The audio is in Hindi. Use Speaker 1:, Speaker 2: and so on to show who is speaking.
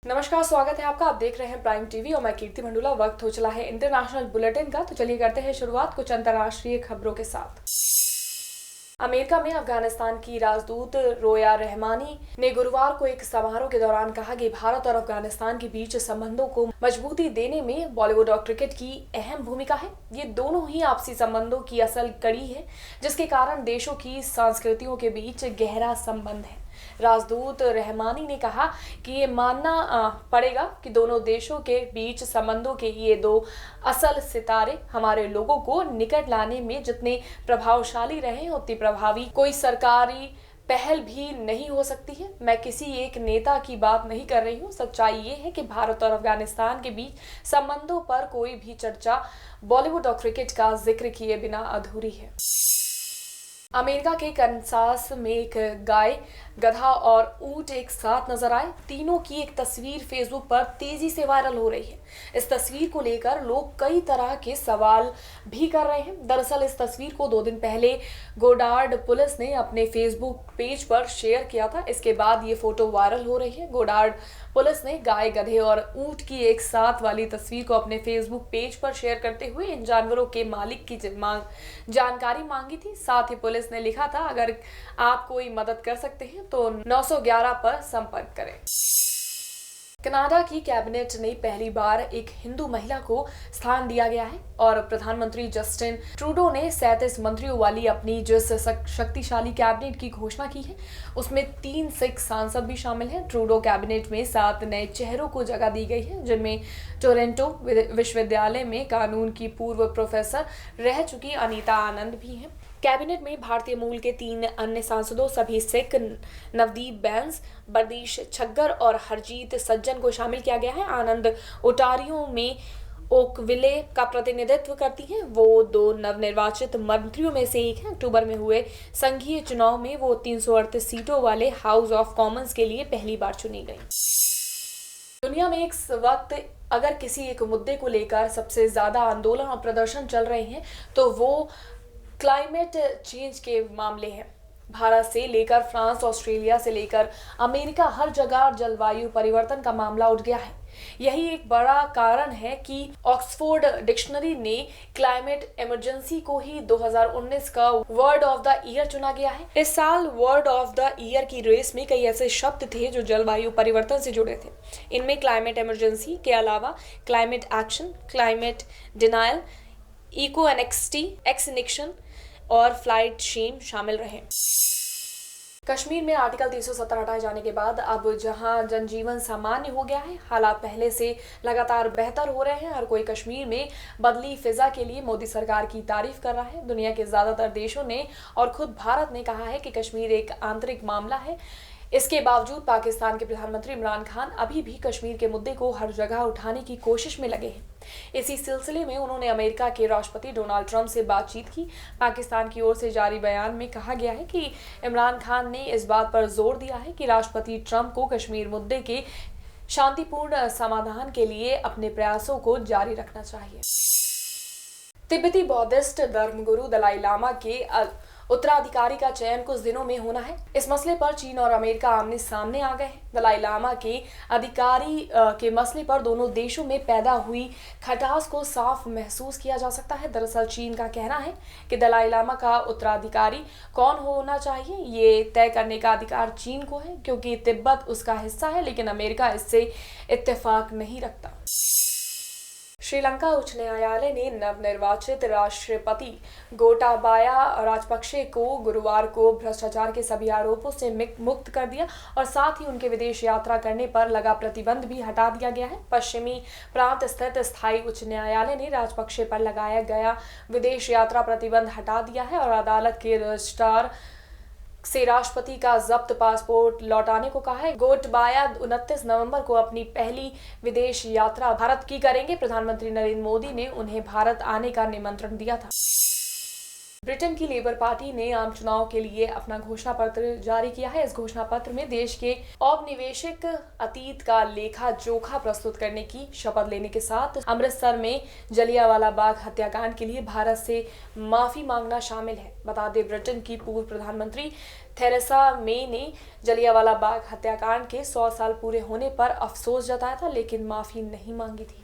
Speaker 1: नमस्कार, स्वागत है आपका। आप देख रहे हैं प्राइम टीवी और मैं कीर्ति मंडूला। वक्त हो चला है इंटरनेशनल बुलेटिन का, तो चलिए करते हैं शुरुआत कुछ अंतर्राष्ट्रीय खबरों के साथ। अमेरिका में अफगानिस्तान की राजदूत रोया रहमानी ने गुरुवार को एक समारोह के दौरान कहा कि भारत और अफगानिस्तान के बीच संबंधों को मजबूती देने में बॉलीवुड और क्रिकेट की अहम भूमिका है। ये दोनों ही आपसी संबंधों की असल कड़ी है, जिसके कारण देशों की संस्कृतियों के बीच गहरा संबंध है। राजदूत रहमानी ने कहा कि ये मानना पड़ेगा कि दोनों देशों के बीच संबंधों के ये दो असल सितारे हमारे लोगों को निकट लाने में जितने प्रभावशाली रहे उतनी प्रभावी कोई सरकारी पहल भी नहीं हो सकती है। मैं किसी एक नेता की बात नहीं कर रही हूँ। सच्चाई ये है कि भारत और अफगानिस्तान के बीच संबंधों पर कोई भी चर्चा बॉलीवुड और क्रिकेट का जिक्र किए बिना अधूरी है। अमेरिका के कनसास में एक गाय, गधा और ऊंट एक साथ नजर आए। तीनों की एक तस्वीर फेसबुक पर तेजी से वायरल हो रही है। इस तस्वीर को लेकर लोग कई तरह के सवाल भी कर रहे हैं। दरअसल इस तस्वीर को 2 दिन पहले गोडार्ड पुलिस ने अपने फेसबुक पेज पर शेयर किया था। इसके बाद ये फोटो वायरल हो रही है। गोडार्ड पुलिस ने गाय, गधे और ऊंट की एक साथ वाली तस्वीर को अपने फेसबुक पेज पर शेयर करते हुए इन जानवरों के मालिक की जानकारी मांगी थी। साथ ही पुलिस ने लिखा था, अगर आप कोई मदद कर सकते हैं तो 911 पर संपर्क करें। कनाडा की कैबिनेट ने पहली बार एक हिंदू महिला को स्थान दिया गया है और प्रधानमंत्री जस्टिन ट्रूडो ने 37 मंत्रियों वाली अपनी जिस शक्तिशाली कैबिनेट की घोषणा की है उसमें 3 सिख सांसद भी शामिल हैं। ट्रूडो कैबिनेट में 7 नए चेहरों को जगह दी गई है, जिनमें टोरंटो विश्वविद्यालय में कानून की पूर्व प्रोफेसर रह चुकी अनीता आनंद भी हैं। कैबिनेट में भारतीय मूल के 3 अन्य सांसदों सभी सिख, नवदीप बैंस, बरदीश छग्गर और हरजीत सज्जन को शामिल किया गया है। आनंद ओटारियो में ओकविले का प्रतिनिधित्व करती हैं। वो 2 नवनिर्वाचित मंत्रियों में से एक हैं। अक्टूबर में हुए संघीय चुनाव में वो 338 सीटों वाले हाउस ऑफ कॉमन्स के लिए पहली बार चुनी गई। दुनिया में इस वक्त अगर किसी एक मुद्दे को लेकर सबसे ज्यादा आंदोलन और प्रदर्शन चल रहे हैं तो वो क्लाइमेट चेंज के मामले हैं। भारत से लेकर फ्रांस, ऑस्ट्रेलिया से लेकर अमेरिका, हर जगह जलवायु परिवर्तन का मामला उठ गया है। यही एक बड़ा कारण है कि ऑक्सफोर्ड डिक्शनरी ने क्लाइमेट इमरजेंसी को ही 2019 का वर्ड ऑफ द ईयर चुना गया है। इस साल वर्ड ऑफ द ईयर की रेस में कई ऐसे शब्द थे जो जलवायु परिवर्तन से जुड़े थे। इनमें क्लाइमेट इमरजेंसी के अलावा climate action, climate denial, eco extinction और फ्लाइट शेम शामिल रहे। कश्मीर में आर्टिकल 370 हटाए जाने के बाद अब जहां जनजीवन सामान्य हो गया है, हालात पहले से लगातार बेहतर हो रहे हैं। हर कोई कश्मीर में बदली फिजा के लिए मोदी सरकार की तारीफ कर रहा है। दुनिया के ज्यादातर देशों ने और खुद भारत ने कहा है कि कश्मीर एक आंतरिक मामला है। इसके बावजूद पाकिस्तान के प्रधानमंत्री इमरान खान अभी भी कश्मीर के मुद्दे को हर जगह उठाने की कोशिश में लगे हैं। इसी सिलसिले में उन्होंने अमेरिका के राष्ट्रपति डोनाल्ड ट्रंप से बातचीत की। पाकिस्तान की ओर से जारी बयान में कहा गया है कि इमरान खान ने इस बात पर जोर दिया है कि राष्ट्रपति ट्रंप को कश्मीर मुद्दे के शांतिपूर्ण समाधान के लिए अपने प्रयासों को जारी रखना चाहिए। तिब्बती बौद्धिस्ट धर्मगुरु दलाई लामा के उत्तराधिकारी का चयन कुछ दिनों में होना है। इस मसले पर चीन और अमेरिका आमने सामने आ गए हैं। दलाई लामा के अधिकारी के मसले पर दोनों देशों में पैदा हुई खटास को साफ महसूस किया जा सकता है। दरअसल चीन का कहना है कि दलाई लामा का उत्तराधिकारी कौन होना चाहिए ये तय करने का अधिकार चीन को है, क्योंकि तिब्बत उसका हिस्सा है, लेकिन अमेरिका इससे इत्तेफाक नहीं रखता। श्रीलंका उच्च न्यायालय ने नवनिर्वाचित राष्ट्रपति गोटाबाया राजपक्षे को गुरुवार को भ्रष्टाचार के सभी आरोपों से मुक्त कर दिया और साथ ही उनके विदेश यात्रा करने पर लगा प्रतिबंध भी हटा दिया गया है। पश्चिमी प्रांत स्थित स्थायी उच्च न्यायालय ने राजपक्षे पर लगाया गया विदेश यात्रा प्रतिबंध हटा दिया है और अदालत के रजिस्ट्रार से राष्ट्रपति का जब्त पासपोर्ट लौटाने को कहा है। गोटबाया 29 नवंबर को अपनी पहली विदेश यात्रा भारत की करेंगे। प्रधानमंत्री नरेंद्र मोदी ने उन्हें भारत आने का निमंत्रण दिया था। ब्रिटेन की लेबर पार्टी ने आम चुनाव के लिए अपना घोषणा पत्र जारी किया है। इस घोषणा पत्र में देश के औपनिवेशिक अतीत का लेखा जोखा प्रस्तुत करने की शपथ लेने के साथ अमृतसर में जलियांवाला बाग हत्याकांड के लिए भारत से माफी मांगना शामिल है। बता दें, ब्रिटेन की पूर्व प्रधानमंत्री थेरेसा मे ने जलियांवाला बाग हत्याकांड के 100 साल पूरे होने पर अफसोस जताया था, लेकिन माफी नहीं मांगी थी।